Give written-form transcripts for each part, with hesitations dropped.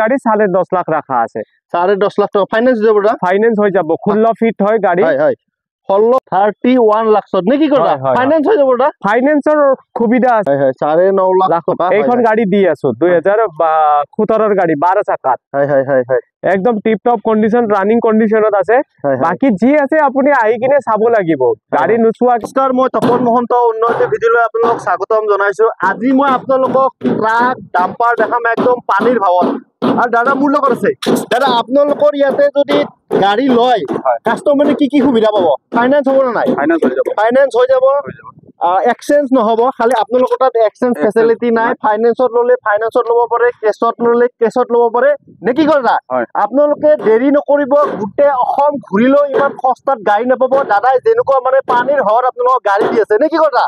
গাড়ি 10.5 লাখ রাখা আছে 10.5 লাখ টাকা ফাইন্যান্স যাব না ফাইন্যান্স হয়ে যাব 16 ফিট হয় গাড়ি হয় হয় 31 লাখ নে কি কথা ফাইন্যান্স হয়ে যাব না ফাইন্যান্সৰ সুবিধা আছে হয় হয় 9.5 লাখ টাকা এইখন গাড়ি দি আছো 2017 ৰ গাড়ি 12 চাকাত হয় হয় হয় হয় একদম টিপ টপ কন্ডিশন রানিং কন্ডিশনত আছে বাকি যি আছে আপুনি আহি কিনে চাব লাগিব গাড়ি নুচুৱা নমস্কাৰ মই তপন মহন্ত উন্নতি ভিডিঅ'লৈ আপোনালোকক স্বাগতম জনাইছো আজি মই আপোনালোকক ট্ৰাক ডাম্পাৰ দেখাম একদম পানীৰ ভাৱত আৰু দাদা মোৰ লগত আছে দাদা আপোনালোকৰ ইয়াতে যদি গাড়ী লয় কাস্টমাৰে কি সুবিধা পাব ফাইনান্স হ'ব না নাই ফাইনান্স হৈ যাব এক্সচেঞ্জ নহব খালি আপোনালোকৰ তাত এক্সচেঞ্জ ফেচিলিটি নাই ফাইনান্সত ললে ফাইনান্সত ল'ব পাৰে কেছত ললে কেছত ল'ব পাৰে নে কি কথা আপোনালোকে দেৰি নকৰিব গোটেই অসম ঘূৰিলেও ইমান সস্তাত গাড়ী নাপাব দাদাই যেনেকুৱা মানে পানীৰ হৰ আপোনালোকক গাড়ী দি আছে নে কি কথা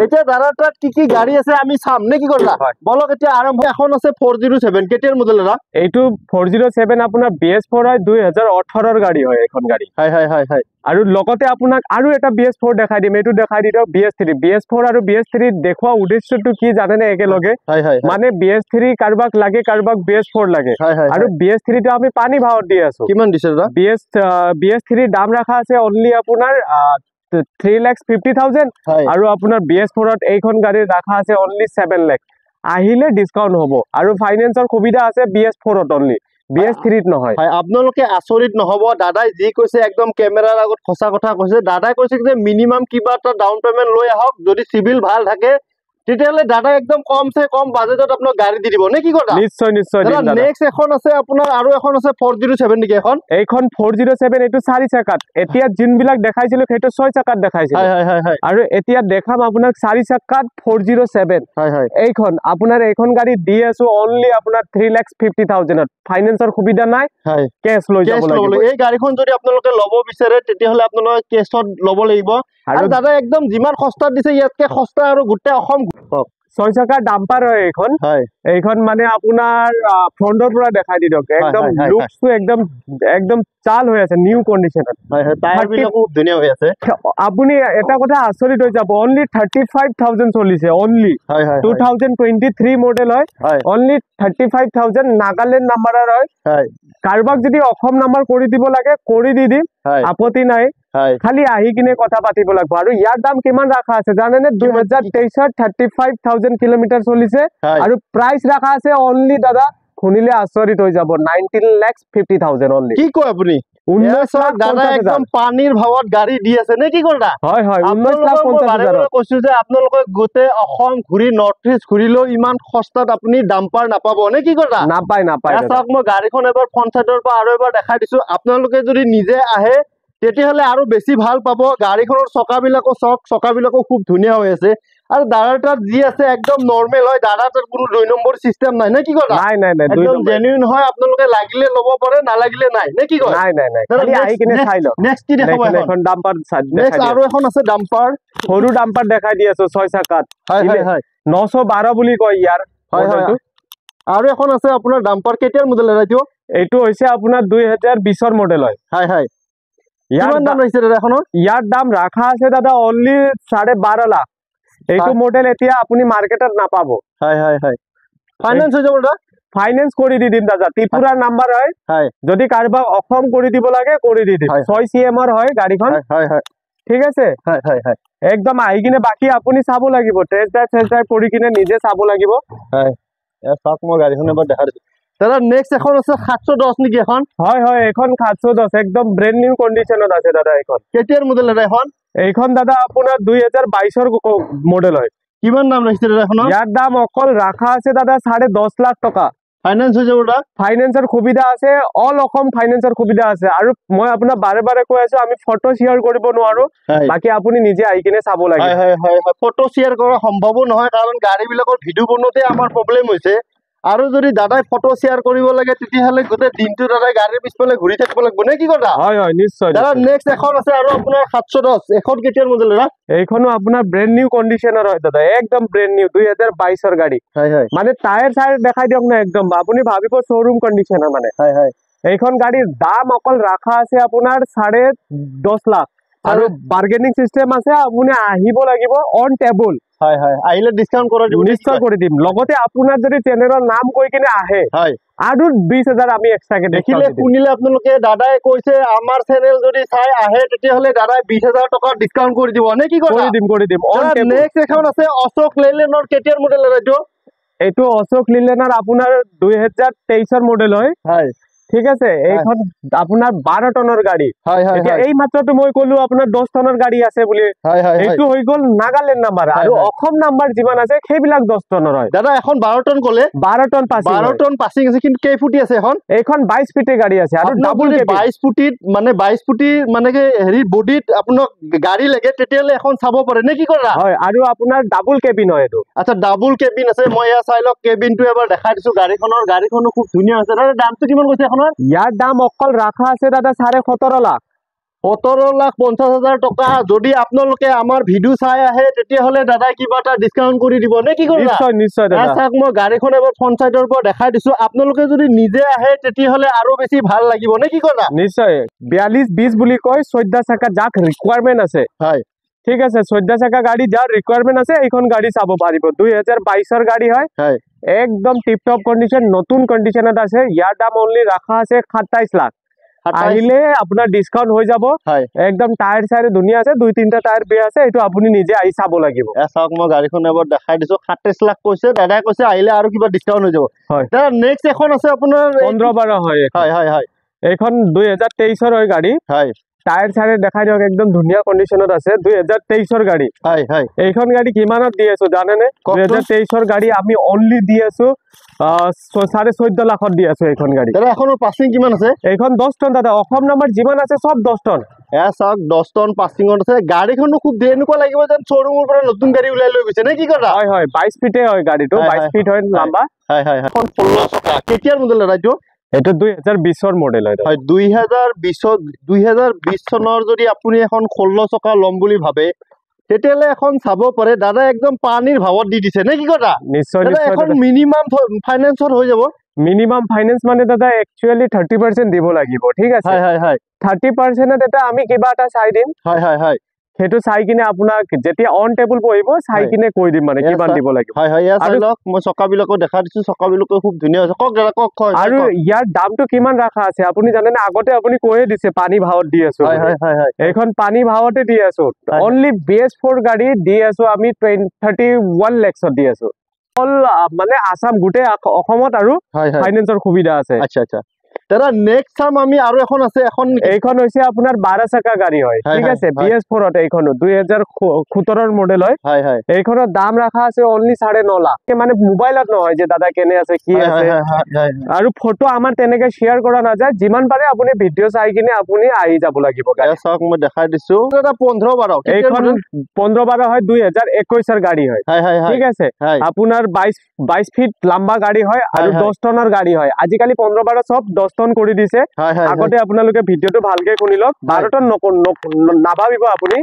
এতিয়া দাদাৰ তাত কি গাড়ী আছে আমি চাম নে কি কথা বলক এতিয়া আৰম্ভ এখন আছে 407 কেতিয়াৰ মডেল দাদা এইটো 407 আপোনাৰ BS4 হয় 2018 ৰ গাড়ী হয় এখন গাড়ী হয় হয় হয় হয় আৰু লগতে আপোনাক আৰু এটা BS4 দেখাই দিম এইটো দেখাই দিও BS4 আৰু BS3 দেখুৱা উদ্দেশ্যটো কি জানেনে একেলগে মানে BS3 কাৰবাক লাগে কাৰবাক BS4 লাগে আৰু BS3 টো আমি পানী ভাৱত দি আছো কিমান দিছে দাদা BS3 দাম ৰাখা আছে অনলি আপোনাৰ 3,50,000 আৰু আপোনাৰ BS4 ত এইখন গাড়ী ৰাখা আছে অনলি 7 লাখ আহিলে ডিসকাউন্ট হ'ব আৰু ফাইনান্সৰ সুবিধা আছে BS4 ত অনলি BS3 ত নহয় আপোনালোকে আচৰিত নহব দাদাই যি কৈছে একদম কেমেৰাৰ আগত খসা কথা কৈছে দাদাই কৈছে যে মিনিমাম কিবা এটা ডাউন পেমেন্ট লৈ আহক যদি সিভিল ভাল থাকে তেতিয়ালে দাদা একদম কমসে কম বাজেটত আপোনাক গাড়ী দি দিব নে কি কথা নিশ্চয় নিশ্চয় দাদা নেক্সট এখন আছে আপোনাৰ আৰু এখন আছে 407 নেকি এইখন 407 এইটো 4 চাকাত এতিয়া জিনবিলাক দেখাইছিল সেইটো 6 চাকাত দেখাইছিল হয় হয় হয় আৰু এতিয়া দেখাম আপোনাক 4 চাকাত 407 হয় হয় এইখন আপোনাৰ এইখন গাড়ী দি আছো অনলি আপোনাৰ 3,50,000 ত ফাইনান্সৰ সুবিধা নাই হয় কেছ লৈ যাব লাগিব এই গাড়ীখন যদি আপোনালোকে ল'ব বিচাৰে তেতিয়াহলে আপোনালোকে কেছত ল'ব লাগিব আৰু দাদা একদম যিমান সস্তাত দিছে ইয়াতকে সস্তা আৰু গোটেই অসম 6 চাকাৰ ডাম্পাৰ হয় এইখন মানে আপোনাৰ ফ্ৰন্টৰ পৰা দেখাই দিওক একদম লুকটো একদম চাল হৈ আছে নিউ কন্ডিশনত টায়াৰ বিলাক খুব ধুনীয়া হৈ আছে আপুনি এটা কথা আচৰিত হৈ যাব অনলি 35,000 চলিছে অনলি 2023 মডেল হয় অনলি 35,000 নাগালেণ্ড নাম্বাৰৰ হয় কাৰবাক যদি অসম নাম্বাৰ কৰি দিব লাগে কৰি দি দিম আপত্তি নাই খালি আহি কিনে কথা পাতিব লাগিব আৰু ইয়াৰ দাম কিমান ৰাখা আছে জানেনে 2023 35,000 কিলোমিটাৰ চলিছে আৰু প্ৰাইস ৰাখা আছে অনলি দাদা শুনিলে আচৰিত হৈ যাব 19,50,000 অনলি কি কয় আপুনি 19 লাখ দাদা একদম পানীৰ ভাৱত গাড়ী দি আছে নে কি কথা হয় হয় 19,50,000 কৈছো যে আপোনালোকে গোটেই অসম ঘূৰি নৰ্থ ইষ্ট ঘূৰিলেও ইমান সস্তাত আপুনি ডাম্পাৰ নাপাব নে কি কথা নাপায় চাওক মই গাড়ীখন এবাৰ ফ্ৰন্ট সাইডৰ পৰা আৰু এবাৰ দেখাই দিছো আপোনালোকে যদি নিজে আহে তেতিয়াহলে আৰু বেছি ভাল পাব গাড়ীখনৰ চকাবিলাকো চকাবিলাকো খুব ধুনীয়া হৈ আছে আৰু দাদাৰ তাত যি আছে একদম নৰ্মেল হয় দাদাৰ তাত কোনো 2 নম্বৰ সিস্টেম নাই নে কি কথা নাই একদম জেনুইন হয় আপোনালোকে লাগিলে ল'ব পাৰে নালাগিলে নাই নে কি কয় নাই খালি আহি কিনে চাই লওক নেক্সট কি দেখাব এখন ডাম্পাৰ নেক্সট আৰু এখন আছে ডাম্পাৰ সৰু ডাম্পাৰ দেখাই দি আছো 6 চাকাত হয় 912 বুলি কয় ইয়াৰ মডেলটো আৰু এখন আছে আপোনাৰ ডাম্পাৰ কেতিয়াৰ মডেল ৰাইটো এইটো হৈছে আপোনাৰ 2020 ৰ মডেল হয় কিমান দাম ৰাখিছে দাদা এখনৰ ইয়াৰ দাম ৰাখা আছে দাদা অনলি 12.5 লাখ এইটো মডেল এতিয়া আপুনি মাৰ্কেটত নাপাব ফাইনান্স হৈ যাব দাদা ফাইনান্স কৰি দি দিম দাদা ত্ৰিপুৰাৰ নাম্বাৰ হয় যদি কাৰোবাক অসম কৰি দিব লাগে কৰি দি দিম 6 CM ৰ হয় গাড়ীখন ঠিক আছে একদম আহি কিনে বাকি আপুনি চাব লাগিব টেষ্ট ড্ৰাইভ কৰি কিনে নিজে চাব লাগিব চাওক মই গাড়ীখন এবাৰ দেখা দিছো দাদা নেক্সট এখন আছে 710 নেকি এখন হয় এখন 710 একদম ব্ৰেন্ড নিউ কন্ডিশনত আছে দাদা এখন কেতিয়াৰ মডেল দাদা এইখন দাদা আপোনাৰ 2022 ৰ মডেল হয় কিমান দাম ৰাখিছে দাদা এখন ইয়াৰ দাম অকল ৰাখা আছে দাদা 10.5 লাখ টকা ফাইনান্স হৈ যাব দাদা ফাইনান্সৰ সুবিধা আছে অল অসম ফাইনান্সৰ সুবিধা আছে আৰু মই আপোনাক বাৰে কৈ আছো আমি ফটো শেয়াৰ কৰিব নোৱাৰো বাকি আপুনি নিজে আহি কিনে চাব লাগে ফটো শেয়াৰ কৰা সম্ভৱ নহয় কাৰণ গাড়ীবিলাকৰ ভিডিও বনোতে আমাৰ প্ৰবলেম হৈছে আৰু যদি দাদাই ফটো শেয়াৰ কৰিব লাগে তেতিয়াহলে গোটেই দিনটো দাদাই গাড়ীৰ পিছফালে ঘূৰি থাকিব লাগিব নে কি কথা হয় নিশ্চয় দাদা নেক্সট এখন আছে আৰু আপোনাৰ 710 এখন কেতিয়াৰ মডেল দাদা এইখনো আপোনাৰ ব্ৰেন্ড নিউ কন্ডিশনৰ হয় দাদা একদম ব্ৰেন্ড নিউ 2022 ৰ গাড়ী মানে টায়াৰ দেখাই দিয়ক না একদম আপুনি ভাবিব শ্বৰুম কন্ডিশনৰ মানে এইখন গাড়ীৰ দাম অকল ৰাখা আছে আপোনাৰ 10.5 লাখ আৰু বাৰ্গেনিং সিস্টেম আছে আপুনি আহিব লাগিব অন টেবল হয় হয় আহিলে ডিসকাউন্ট কৰা দিব নিশ্চয় কৰি দিম লগতে আপোনাৰ যদি চেনেলৰ নাম কৈ কিনে আহে হয় আৰু 20000 আমি এক্সট্ৰাকে দেখিলে শুনিলে আপোনালোকে দাদাই কৈছে আমাৰ চেনেল যদি চাই আহে তেতিয়াহলে দাদাই 20000 টকা ডিসকাউন্ট কৰি দিব নে কি কৰি দিম নেক্সট এখন আছে অশোক লেলেনৰ কেতিয়াৰ মডেল এইটো অশোক লেলেনৰ আপোনাৰ 2023 মডেল হয় ঠিক আছে এইখন আপোনাৰ 12 টনৰ গাড়ী এতিয়া এই মাত্ৰটো মই কলো আপোনাৰ 10 টনৰ গাড়ী আছে বুলি এইটো হৈ গল নাগালেণ্ড নাম্বাৰ আৰু অসম নাম্বাৰ যিমান আছে সেইবিলাক 10 টনৰ হয় দাদা এখন 12 টন কলে 12 টন পাসিং আছে কিন্তু কেই ফুটি আছে এইখন 22 ফিটে গাড়ী আছে আৰু ডাবল 22 ফুটিত মানে 22 ফুটি মানে কি হেৰি বডিত আপোনাক গাড়ী লাগে তেতিয়ালে এখন চাব পাৰে নে কি কৰা হয় আৰু আপোনাৰ ডাবল কেবিন হয় এটো আচ্ছা ডাবল কেবিন আছে মই ইয়া চাই লক কেবিনটো এবাৰ দেখাই দিছো গাড়ীখনো খুব ধুনীয়া আছে দাদা দামটো কিমান কৈছে ইয়াৰ দাম অকল ৰাখা আছে দাদা 17.5 লাখ 17,50,000 টকা যদি আপোনালোকে আমাৰ ভিডিও চাই আহে তেতিয়াহলে দাদা কিবা এটা ডিসকাউন্ট কৰি দিব নে কি কৰা নিশ্চয় দাদা চাওক মই গাড়ীখন এবাৰ ফ্ৰন্ট সাইডৰ পৰা দেখাই দিছো আপোনালোকে যদি নিজে আহে তেতিয়াহলে আৰু বেছি ভাল লাগিব নে কি কৰা নিশ্চয় 4220 বুলি কয় 14 চাকা যাক ৰিকোয়াৰমেন্ট আছে হয় ঠিক আছে 14 চাকা গাড়ী যাৰ ৰিকোয়াৰমেন্ট আছে এইখন গাড়ী চাব পাৰিব 2022 ৰ গাড়ী হয় একদম টিপ টপ কন্ডিশন নতুন কন্ডিশনত আছে ইয়াৰ দাম অনলি ৰাখা আছে 27 লাখ আহিলে আপোনাৰ ডিসকাউন্ট হৈ যাব একদম টায়াৰ চায়াৰ ধুনীয়া আছে 2-3টা টায়াৰ বেয়া আছে এটো আপুনি নিজে আহি চাব লাগিব চাওক মই গাড়ীখন এবাৰ দেখাই দিছো 27 লাখ কৈছে দাদাই কৈছে আহিলে আৰু কিবা ডিসকাউন্ট হৈ যাব দাদা নেক্সট এখন আছে আপোনাৰ 15-12 হয় এইখন 2023 ৰ হয় গাড়ী টায়াৰ চায়াৰ দেখাই দিয়ক একদম ধুনীয়া কন্ডিশনত আছে 2023 ৰ গাড়ী এইখন গাড়ী কিমানত দি আছো জানেনে 2023 ৰ গাড়ী আমি অনলি দি আছো 14.5 লাখত দি আছো এইখন গাড়ী দাদা এখনৰ পাসিং কিমান আছে এইখন 10 টন দাদা অসম নাম্বাৰ যিমান আছে সব 10 টন চাওক 10 টন পাসিংত আছে গাড়ীখনো খুব এনেকুৱা লাগিব যেন শ্বৰুমৰ পৰা নতুন গাড়ী উলাই লৈ গৈছে নে কি কৰা হয় 22 ফিটে হয় গাড়ীটো 22 ফিট হয় লম্বা এখন 16 চকা কেতিয়াৰ মডেল ৰাজ্য এটো 2020 ৰ মডেল হয় 2020 চনৰ যদি আপুনি এখন 16 চকা লম বুলি ভাবে তেতিয়ালে এখন চাব পাৰে দাদা একদম পানীৰ ভাৱত দি দিছে নে কি কথা নিশ্চয় এখন মিনিমাম ফাইনান্সৰ হৈ যাব মিনিমাম ফাইনান্স মানে দাদা একচুয়ালি 30% দিব লাগিব ঠিক আছে 30% এটা আমি কিবা এটা চাই দিম হেতু চাই কিনে আপোনাক যেতিয়া অন টেবল পহিব চাই কিনে কৈ দিম মানে কিমান দিব লাগিব আৰু মই চকাবিলাকো দেখা দিছো চকাবিলাকো খুব ধুনীয়া আছে কক দাদা কক আৰু ইয়াৰ দামটো কিমান ৰাখা আছে আপুনি জানে না আগতে আপুনি কৈয়ে দিছে পানী ভাৱত দি আছো এইখন পানী ভাৱতে দি আছো অনলি BS4 গাড়ী দি আছো আমি 31 লাখত দি আছো অল মানে আসাম গুটে অসমত আৰু ফাইনান্সৰ সুবিধা আছে আচ্ছা দাদা নেক্সট টাইম আমি আৰু এখন আছে এইখন হৈছে আপোনাৰ 12 চাকা গাড়ী হয় ঠিক আছে BS4 ত এইখনো 2017 ৰ মডেল হয় এইখনৰ দাম ৰাখা আছে অনলি 9.5 লাখ মানে মোবাইলত নহয় যে দাদা কেনে আছে কি আছে আৰু ফটো আমাৰ তেনেকে শেয়াৰ কৰা না যায় যিমান পাৰে আপুনি ভিডিও চাই কিনে আপুনি আহি যাব লাগিব চাওক মই দেখাই দিছো দাদা 15-12 এইখন 15-12 হয় 2021 ৰ গাড়ী হয় ঠিক আছে আপোনাৰ 22 ফিট লম্বা গাড়ী হয় আৰু 10 টনৰ গাড়ী হয় আজিকালি 15-12 সব 10 টন কৰি দিছে আগতে আপোনালোকে ভিডিওটো ভালকে শুনি লওক 12 টন নাভাবিব আপুনি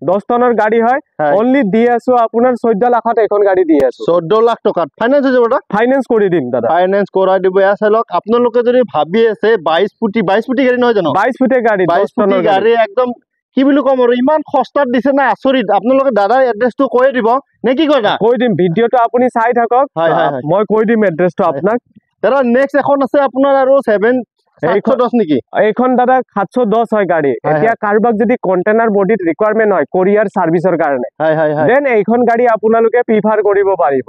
10 টনৰ গাড়ী হয় অনলি দি আছো আপোনাৰ 14 লাখত এখন গাড়ী দি আছো 14 লাখ টকাত ফাইনান্স হৈ যাব দাদা ফাইনান্স কৰি দিম দাদা ফাইনান্স কৰাই দিব এয়া চাই লওক আপোনালোকে যদি ভাবি আছে 22 ফুটি গাড়ী নহয় জানো 22 ফুটে গাড়ী 22 ফুটি গাড়ী একদম কি বুলি কম আৰু ইমান সস্তাত দিছে না আচৰিত আপোনালোকে দাদাৰ এড্ৰেছটো কৈ দিব নে কি কয়না কৈ দিম ভিডিওটো আপুনি চাই থাকক মই কৈ দিম এড্ৰেছটো আপোনাক দাদা নেক্সট এখন আছে আপোনাৰ আৰু 710 নেকি এইখন দাদা 710 হয় গাড়ী এতিয়া কাৰবাক যদি কন্টেইনাৰ বডিত ৰিকোয়াৰমেন্ট হয় কোৰিয়াৰ সাৰ্ভিসৰ কাৰণে দেন এইখন গাড়ী আপোনালোকে প্ৰিফাৰ কৰিব পাৰিব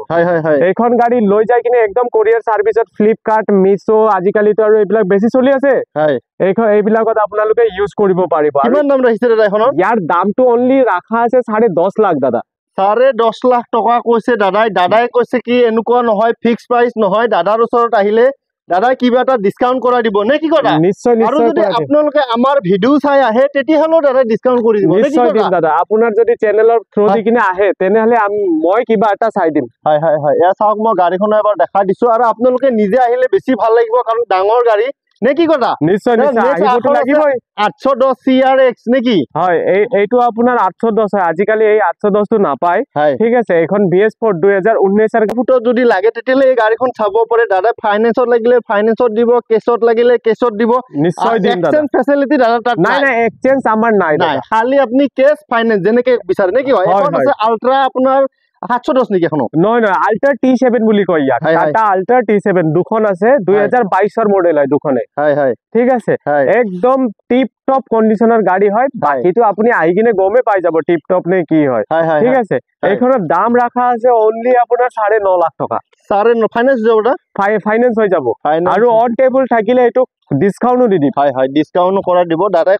এইখন গাড়ী লৈ যাই কিনে একদম কোৰিয়াৰ সাৰ্ভিসত ফ্লিপকাৰ্ট মিছো আজিকালিতো আৰু এইবিলাক বেছি চলি আছে এইবিলাকত আপোনালোকে ইউজ কৰিব পাৰিব কিমান দাম ৰাখিছে দাদা এখনৰ ইয়াৰ দামটো অনলি ৰাখা আছে 10.5 লাখ দাদা 10.5 লাখ টকা কৈছে দাদাই কৈছে কি এনেকুৱা নহয় ফিক্স প্ৰাইস নহয় দাদাৰ ওচৰত আহিলে দাদা কিবা এটা ডিসকাউন্ট কৰাই দিব নে কি কথা নিশ্চয় আৰু যদি আপোনালোকে আমাৰ ভিডিও চাই আহে তেতিয়াহলে দাদা ডিসকাউন্ট কৰি দিব নিশ্চয় দিম দাদা আপোনাৰ যদি চেনেলৰ থ্ৰু দি কিনে আহে তেনেহলে মই কিবা এটা চাই দিম এয়া চাওক মই গাড়ীখন এবাৰ দেখাই দিছো আৰু আপোনালোকে নিজে আহিলে বেছি ভাল লাগিব কাৰণ ডাঙৰ গাড়ী নে কি কথা নিশ্চয় আহিবতো লাগিবই 810 CRX নেকি হয় এইটো আপোনাৰ 810 হয় আজিকালি এই 810 টো নাপায় ঠিক আছে এখন BS4 2019 ৰ ফুটো যদি লাগে তেতিয়ালে এই গাড়ীখন চাব পাৰে দাদা ফাইনান্সত লাগিলে ফাইনান্সত দিব কেছত লাগিলে কেছত দিব নিশ্চয় দিম দাদা এক্সচেঞ্জ ফেসিলিটি দাদা তাত নাই এক্সচেঞ্জ আমাৰ নাই খালি আপুনি কেছ ফাইনান্স যেনেকে বিচাৰে নেকি হয় এখন আছে আল্ট্ৰা আপোনাৰ 710 নেকি এখনো নহয় নহয় আল্ট্ৰা T7 বুলি কয় ইয়াক টাটা আল্ট্ৰা T7 দুখন আছে 2022 মডেল হয় দুখনে ঠিক আছে একদম টিপ টপ কন্ডিশনৰ গাড়ী হয় বাকিটো আপুনি আহি কিনে গমে পাই যাব টিপ টপ নে কি হয় ঠিক আছে এইখনৰ দাম ৰাখা আছে অনলি আপোনাৰ 9.5 লাখ টকা 9.5 ফাইনান্স যাব না ফাইনান্স হৈ যাব আৰু অন টেবল থাকিলে এটো ডিসকাউন্টও দি দিম ডিসকাউন্ট কৰা দিব দাদাই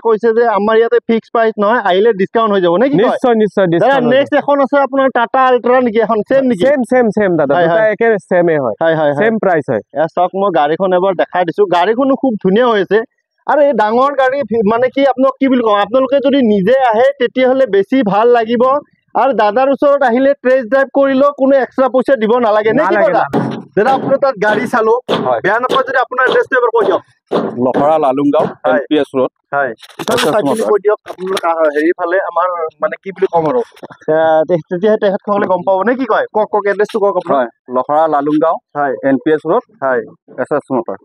কৈছে যে আমাৰ ইয়াতে ফিক্স প্ৰাইস নহয় আহিলে ডিসকাউন্ট হৈ যাব নেকি নিশ্চয় ডিসকাউন্ট নেক্সট এখন আছে আপোনাৰ টাটা আল্ট্ৰা নেকি এখন সেম নেকি সেম দাদা দুটা একে সেমে হয় সেম প্ৰাইস হয় চাওক মই গাড়ীখন এবাৰ দেখাই দিছো গাড়ীখনো খুব ধুনীয়া হৈছে আৰু এই ডাঙৰ গাড়ী মানে কি আপোনাক কি বুলি কওঁ আপোনালোকে যদি নিজে আহে তেতিয়াহলে বেছি ভাল লাগিব আৰু দাদাৰ ওচৰত আহিলে টেষ্ট ড্ৰাইভ কৰিলেও কোনো এক্সট্ৰা পইচা দিব নালাগে নে কি কথা দাদা আপোনাৰ তাত গাড়ী চালো বেয়া নাপায় যদি আপোনাৰ এড্ৰেছটো এবাৰ কৈ দিয়ক লখৰা লালুংগাঁও NPS ৰোড কৈ দিয়ক আপোনালোক হেৰি ফালে আমাৰ মানে কি বুলি ক'ম আৰু তেতিয়াহে তেখেতসকলে গম পাব নে কি কয় কওক এড্ৰেছটো কওক আপোনাৰ Lokhra Lalunggaon NPS road SS মোটৰ